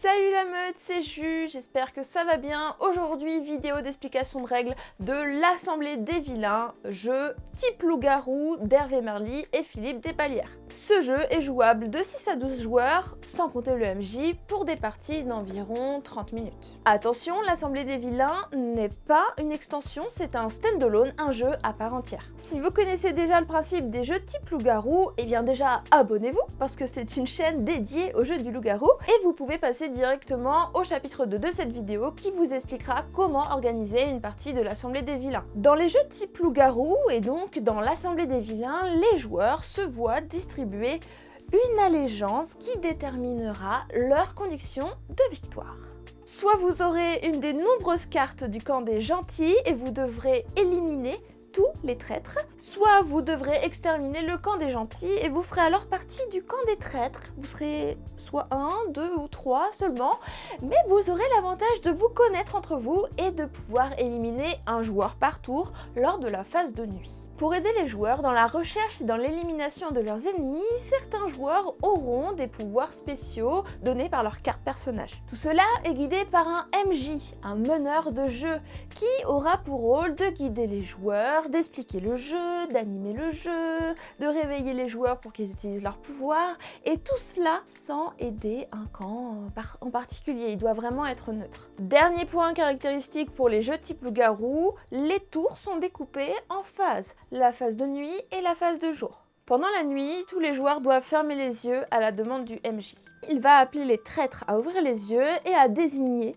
Salut la meute, c'est Ju, j'espère que ça va bien. Aujourd'hui, vidéo d'explication de règles de l'Assemblée des Vilains, jeu type loup-garou d'Hervé Merly et Philippe Despalières. Ce jeu est jouable de 6 à 12 joueurs, sans compter le MJ, pour des parties d'environ 30 minutes. Attention, l'Assemblée des Vilains n'est pas une extension, c'est un stand-alone, un jeu à part entière. Si vous connaissez déjà le principe des jeux type loup-garou, eh bien déjà abonnez-vous, parce que c'est une chaîne dédiée au jeu du loup-garou, et vous pouvez passer directement au chapitre 2 de cette vidéo qui vous expliquera comment organiser une partie de l'Assemblée des Vilains. Dans les jeux type loup-garou, et donc dans l'Assemblée des Vilains, les joueurs se voient distribuer une allégeance qui déterminera leurs conditions de victoire. Soit vous aurez une des nombreuses cartes du camp des gentils et vous devrez éliminer tous les traîtres, soit vous devrez exterminer le camp des gentils et vous ferez alors partie du camp des traîtres. Vous serez soit 1, 2 ou 3 seulement, mais vous aurez l'avantage de vous connaître entre vous et de pouvoir éliminer un joueur par tour lors de la phase de nuit. Pour aider les joueurs dans la recherche et dans l'élimination de leurs ennemis, certains joueurs auront des pouvoirs spéciaux donnés par leur carte personnage. Tout cela est guidé par un MJ, un meneur de jeu, qui aura pour rôle de guider les joueurs, d'expliquer le jeu, d'animer le jeu, de réveiller les joueurs pour qu'ils utilisent leurs pouvoirs, et tout cela sans aider un camp en particulier. Il doit vraiment être neutre. Dernier point caractéristique pour les jeux type loup-garou, les tours sont découpés en phases. La phase de nuit et la phase de jour. Pendant la nuit, tous les joueurs doivent fermer les yeux à la demande du MJ. Il va appeler les traîtres à ouvrir les yeux et à désigner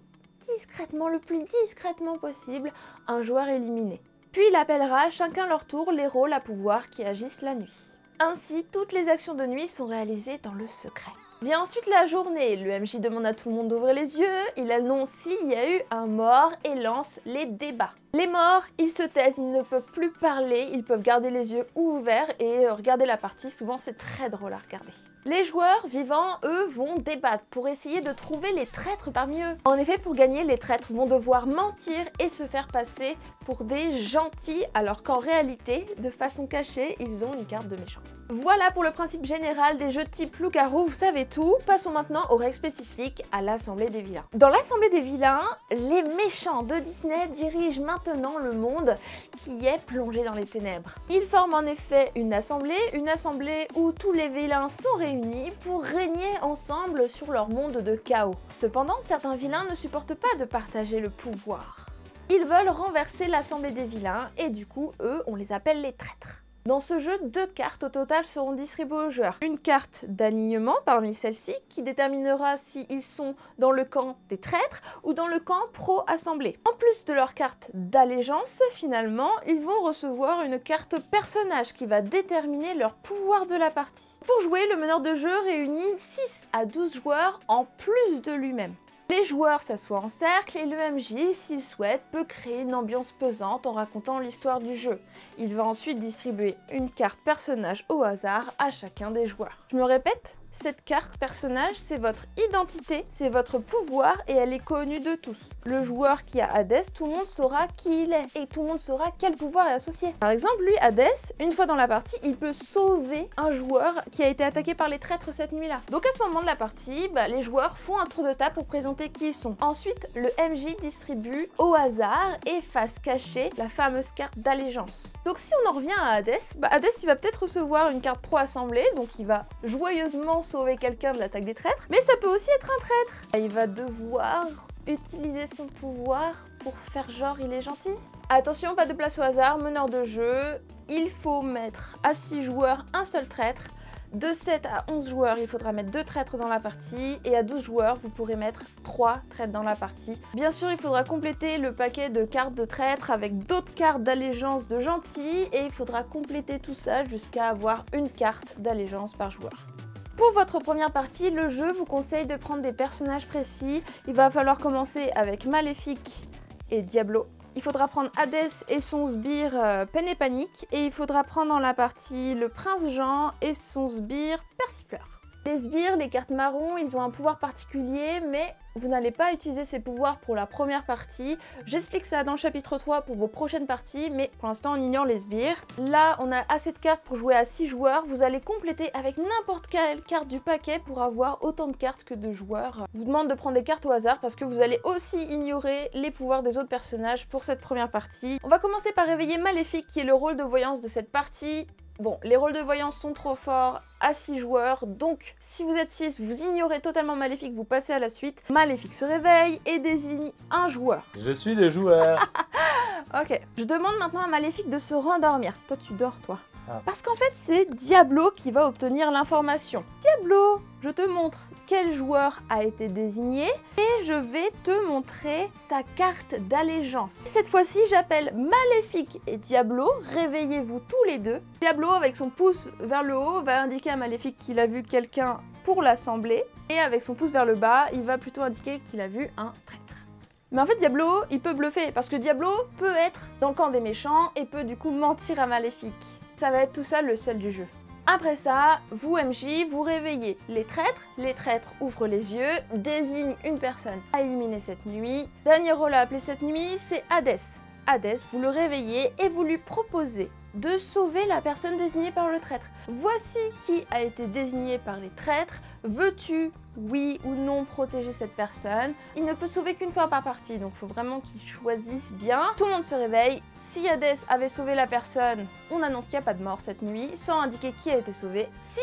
discrètement, le plus discrètement possible, un joueur éliminé. Puis il appellera chacun leur tour les rôles à pouvoir qui agissent la nuit. Ainsi, toutes les actions de nuit sont réalisées dans le secret. Vient ensuite la journée, le MJ demande à tout le monde d'ouvrir les yeux, il annonce s'il y a eu un mort et lance les débats. Les morts, ils se taisent, ils ne peuvent plus parler, ils peuvent garder les yeux ouverts et regarder la partie, souvent c'est très drôle à regarder. Les joueurs vivants, eux, vont débattre pour essayer de trouver les traîtres parmi eux. En effet, pour gagner, les traîtres vont devoir mentir et se faire passer pour des gentils, alors qu'en réalité, de façon cachée, ils ont une carte de méchant. Voilà pour le principe général des jeux type loup-garou, vous savez tout. Passons maintenant aux règles spécifiques à l'Assemblée des Vilains. Dans l'Assemblée des Vilains, les méchants de Disney dirigent maintenant le monde qui est plongé dans les ténèbres. Ils forment en effet une assemblée où tous les vilains sont réunis pour régner ensemble sur leur monde de chaos. Cependant, certains vilains ne supportent pas de partager le pouvoir. Ils veulent renverser l'Assemblée des Vilains et du coup, eux, on les appelle les traîtres. Dans ce jeu, 2 cartes au total seront distribuées aux joueurs. Une carte d'alignement parmi celles-ci qui déterminera s'ils sont dans le camp des traîtres ou dans le camp pro-assemblée. En plus de leur carte d'allégeance, finalement, ils vont recevoir une carte personnage qui va déterminer leur pouvoir de la partie. Pour jouer, le meneur de jeu réunit 6 à 12 joueurs en plus de lui-même. Les joueurs s'assoient en cercle et le MJ, s'il souhaite, peut créer une ambiance pesante en racontant l'histoire du jeu. Il va ensuite distribuer une carte personnage au hasard à chacun des joueurs. Je me répète, cette carte personnage, c'est votre identité, c'est votre pouvoir et elle est connue de tous. Le joueur qui a Hadès, tout le monde saura qui il est et tout le monde saura quel pouvoir est associé. Par exemple, lui, Hadès, une fois dans la partie, il peut sauver un joueur qui a été attaqué par les traîtres cette nuit-là. Donc à ce moment de la partie, les joueurs font un tour de table pour présenter qui ils sont. Ensuite, le MJ distribue au hasard et face cachée la fameuse carte d'allégeance. Donc si on en revient à Hadès, Hadès il va peut-être recevoir une carte pro-assemblée, donc il va joyeusement sauver quelqu'un de l'attaque des traîtres, mais ça peut aussi être un traître. Il va devoir utiliser son pouvoir pour faire genre il est gentil. Attention, pas de place au hasard, meneur de jeu, il faut mettre à 6 joueurs un seul traître. De 7 à 11 joueurs, il faudra mettre 2 traîtres dans la partie et à 12 joueurs, vous pourrez mettre 3 traîtres dans la partie. Bien sûr, il faudra compléter le paquet de cartes de traîtres avec d'autres cartes d'allégeance de gentils et il faudra compléter tout ça jusqu'à avoir une carte d'allégeance par joueur. Pour votre première partie, le jeu vous conseille de prendre des personnages précis. Il va falloir commencer avec Maléfique et Diablo. Il faudra prendre Hadès et son sbire Peine et Panique. Et il faudra prendre dans la partie le Prince Jean et son sbire Persifleur. Les sbires, les cartes marron, ils ont un pouvoir particulier, mais vous n'allez pas utiliser ces pouvoirs pour la première partie. J'explique ça dans le chapitre 3 pour vos prochaines parties, mais pour l'instant on ignore les sbires. Là, on a assez de cartes pour jouer à 6 joueurs. Vous allez compléter avec n'importe quelle carte du paquet pour avoir autant de cartes que de joueurs. Je vous demande de prendre des cartes au hasard parce que vous allez aussi ignorer les pouvoirs des autres personnages pour cette première partie. On va commencer par réveiller Maléfique, qui est le rôle de voyance de cette partie. Bon, les rôles de voyance sont trop forts à 6 joueurs, donc si vous êtes 6, vous ignorez totalement Maléfique, vous passez à la suite. Maléfique se réveille et désigne un joueur. Je suis le joueur. Ok, je demande maintenant à Maléfique de se rendormir. Toi, tu dors, toi. Ah. Parce qu'en fait, c'est Diablo qui va obtenir l'information. Diablo, je te montre quel joueur a été désigné et je vais te montrer ta carte d'allégeance. Cette fois-ci, j'appelle Maléfique et Diablo. Réveillez-vous tous les deux. Diablo, avec son pouce vers le haut, va indiquer à Maléfique qu'il a vu quelqu'un pour l'assembler. Et avec son pouce vers le bas, il va plutôt indiquer qu'il a vu un traître. Mais en fait, Diablo, il peut bluffer, parce que Diablo peut être dans le camp des méchants et peut du coup mentir à Maléfique. Ça va être tout ça le sel du jeu. Après ça, vous MJ, vous réveillez les traîtres ouvrent les yeux, désignent une personne à éliminer cette nuit. Dernier rôle à appeler cette nuit, c'est Hadès. Hadès, vous le réveillez et vous lui proposez de sauver la personne désignée par le traître. Voici qui a été désigné par les traîtres. Veux-tu, oui ou non, protéger cette personne? Il ne peut sauver qu'une fois par partie, donc il faut vraiment qu'il choisisse bien. Tout le monde se réveille. Si Hadès avait sauvé la personne, on annonce qu'il n'y a pas de mort cette nuit, sans indiquer qui a été sauvé. Si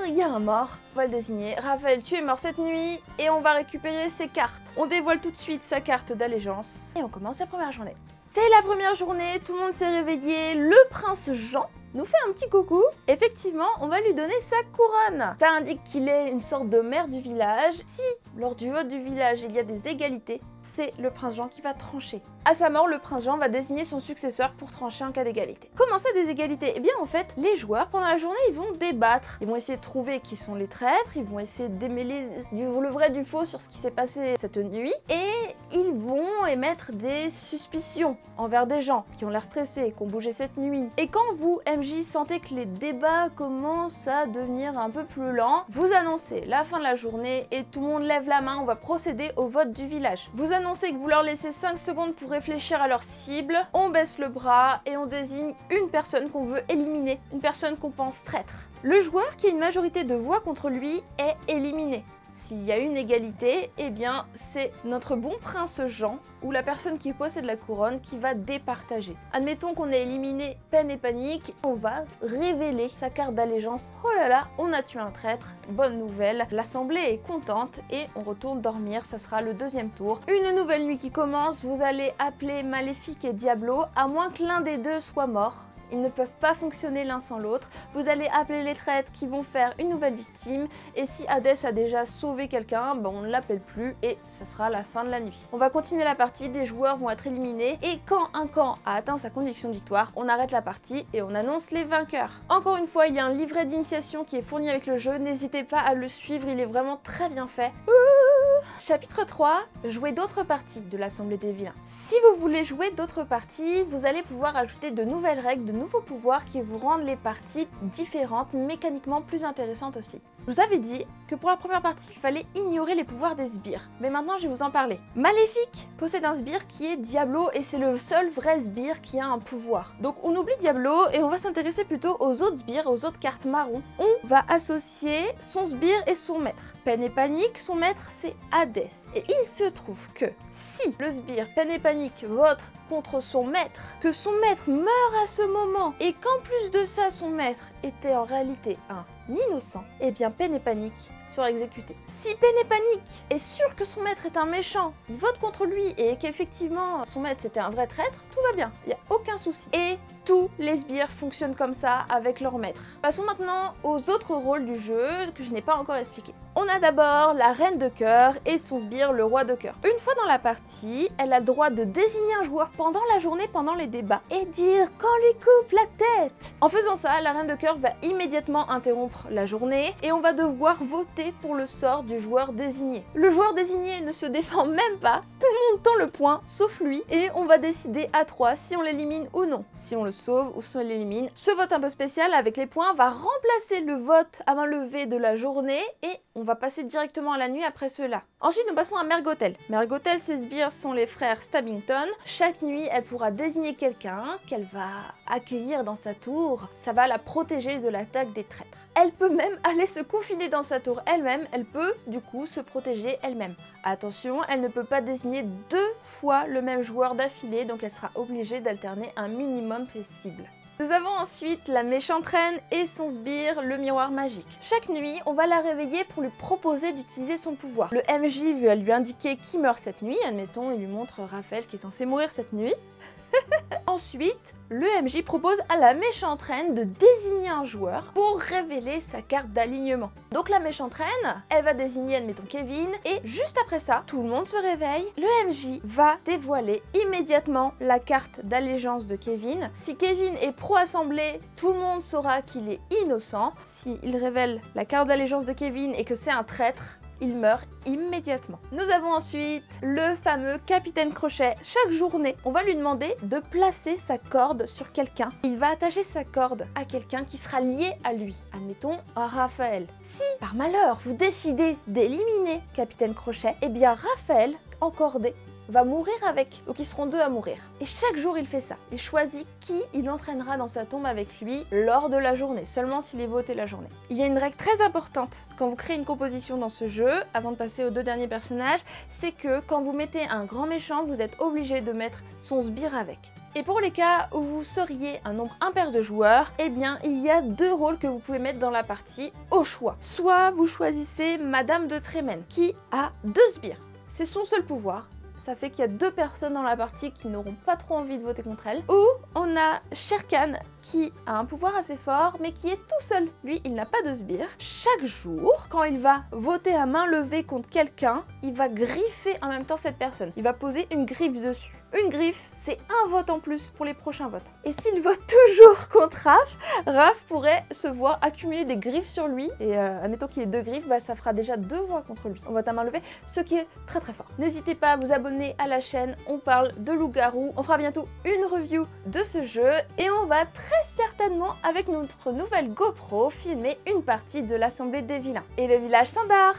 il y a un mort, on va le désigner. Raphaël, tu es mort cette nuit et on va récupérer ses cartes. On dévoile tout de suite sa carte d'allégeance et on commence la première journée. C'est la première journée, tout le monde s'est réveillé, le prince Jean nous fait un petit coucou. Effectivement, on va lui donner sa couronne. Ça indique qu'il est une sorte de maire du village. Si, lors du vote du village, il y a des égalités, c'est le prince Jean qui va trancher. À sa mort, le prince Jean va désigner son successeur pour trancher en cas d'égalité. Comment ça, des égalités? Eh bien, en fait, les joueurs, pendant la journée, ils vont débattre. Ils vont essayer de trouver qui sont les traîtres, ils vont essayer de démêler le vrai du faux sur ce qui s'est passé cette nuit, et ils vont émettre des suspicions envers des gens qui ont l'air stressés, qui ont bougé cette nuit. Et quand vous, MJ, sentez que les débats commencent à devenir un peu plus lents, vous annoncez la fin de la journée et tout le monde lève la main, on va procéder au vote du village. Vous annoncez que vous leur laissez 5 secondes pour réfléchir à leur cible, on baisse le bras et on désigne une personne qu'on veut éliminer, une personne qu'on pense traître. Le joueur qui a une majorité de voix contre lui est éliminé. S'il y a une égalité, eh bien c'est notre bon prince Jean ou la personne qui possède la couronne qui va départager. Admettons qu'on ait éliminé Peine et Panique, on va révéler sa carte d'allégeance. Oh là là, on a tué un traître, bonne nouvelle, l'assemblée est contente et on retourne dormir, ça sera le deuxième tour. Une nouvelle nuit qui commence, vous allez appeler Maléfique et Diablo, à moins que l'un des deux soit mort. Ils ne peuvent pas fonctionner l'un sans l'autre. Vous allez appeler les traîtres qui vont faire une nouvelle victime. Et si Hadès a déjà sauvé quelqu'un, on ne l'appelle plus et ça sera la fin de la nuit. On va continuer la partie, des joueurs vont être éliminés. Et quand un camp a atteint sa conviction de victoire, on arrête la partie et on annonce les vainqueurs. Encore une fois, il y a un livret d'initiation qui est fourni avec le jeu. N'hésitez pas à le suivre, il est vraiment très bien fait. Chapitre 3, jouer d'autres parties de l'Assemblée des vilains. Si vous voulez jouer d'autres parties, vous allez pouvoir ajouter de nouvelles règles, de nouveaux pouvoirs qui vous rendent les parties différentes, mécaniquement plus intéressantes aussi. Je vous avais dit que pour la première partie, il fallait ignorer les pouvoirs des sbires. Mais maintenant, je vais vous en parler. Maléfique possède un sbire qui est Diablo et c'est le seul vrai sbire qui a un pouvoir. Donc on oublie Diablo et on va s'intéresser plutôt aux autres sbires, aux autres cartes marron. On va associer son sbire et son maître. Peine et Panique, son maître, c'est Hadès. Et il se trouve que si le sbire Peine et Panique vote contre son maître, que son maître meurt à ce moment et qu'en plus de ça, son maître était en réalité un innocent, eh bien Peine et Panique sera exécuté. Si Peine et Panique est sûr que son maître est un méchant, il vote contre lui et qu'effectivement son maître c'était un vrai traître, tout va bien, il n'y a aucun souci. Et tous les sbires fonctionnent comme ça avec leur maître. Passons maintenant aux autres rôles du jeu que je n'ai pas encore expliqués. On a d'abord la reine de cœur et son sbire le roi de cœur. Une fois dans la partie, elle a le droit de désigner un joueur pendant la journée, pendant les débats, et dire qu'on lui coupe la tête. En faisant ça, la reine de cœur va immédiatement interrompre la journée et on va devoir voter pour le sort du joueur désigné. Le joueur désigné ne se défend même pas, tout le monde tend le point, sauf lui, et on va décider à 3 si on l'élimine ou non, si on le sauve ou si on l'élimine. Ce vote un peu spécial avec les points va remplacer le vote à main levée de la journée et on va passer directement à la nuit après cela. Ensuite, nous passons à Mergotel. Mergotel, ses sbires sont les frères Stabbington. Chaque nuit, elle pourra désigner quelqu'un qu'elle va accueillir dans sa tour. Ça va la protéger de l'attaque des traîtres. Elle peut même aller se confiner dans sa tour elle-même. Elle peut, du coup, se protéger elle-même. Attention, elle ne peut pas désigner 2 fois le même joueur d'affilée, donc elle sera obligée d'alterner un minimum possible. Nous avons ensuite la méchante reine et son sbire, le miroir magique. Chaque nuit, on va la réveiller pour lui proposer d'utiliser son pouvoir. Le MJ va lui indiquer qui meurt cette nuit. Admettons, il lui montre Raphaël qui est censé mourir cette nuit. Ensuite, le MJ propose à la méchante reine de désigner un joueur pour révéler sa carte d'alignement. Donc la méchante reine, elle va désigner, admettons, Kevin, et juste après ça, tout le monde se réveille, le MJ va dévoiler immédiatement la carte d'allégeance de Kevin. Si Kevin est pro-assemblée, tout le monde saura qu'il est innocent. S'il révèle la carte d'allégeance de Kevin et que c'est un traître, il meurt immédiatement. Nous avons ensuite le fameux Capitaine Crochet. Chaque journée, on va lui demander de placer sa corde sur quelqu'un. Il va attacher sa corde à quelqu'un qui sera lié à lui. Admettons, à Raphaël. Si, par malheur, vous décidez d'éliminer Capitaine Crochet, eh bien Raphaël, encordé, va mourir avec. Donc ils seront 2 à mourir. Et chaque jour il fait ça. Il choisit qui il entraînera dans sa tombe avec lui lors de la journée, seulement s'il est voté la journée. Il y a une règle très importante quand vous créez une composition dans ce jeu, avant de passer aux 2 derniers personnages, c'est que quand vous mettez un grand méchant, vous êtes obligé de mettre son sbire avec. Et pour les cas où vous seriez un nombre impair de joueurs, eh bien il y a 2 rôles que vous pouvez mettre dans la partie au choix. Soit vous choisissez Madame de Trémène qui a 2 sbires. C'est son seul pouvoir. Ça fait qu'il y a 2 personnes dans la partie qui n'auront pas trop envie de voter contre elle. Ou on a Shere Khan qui a un pouvoir assez fort mais qui est tout seul. Lui, il n'a pas de sbire. Chaque jour, quand il va voter à main levée contre quelqu'un, il va griffer en même temps cette personne. Il va poser une griffe dessus. Une griffe, c'est un vote en plus pour les prochains votes. Et s'il vote toujours contre Raph, Raph pourrait se voir accumuler des griffes sur lui. Et admettons qu'il ait 2 griffes, bah, ça fera déjà 2 voix contre lui. On vote à main levée, ce qui est très très fort. N'hésitez pas à vous abonner à la chaîne, on parle de loup-garou. On fera bientôt une review de ce jeu. Et on va très certainement, avec notre nouvelle GoPro, filmer une partie de l'Assemblée des vilains. Et le village Sandar.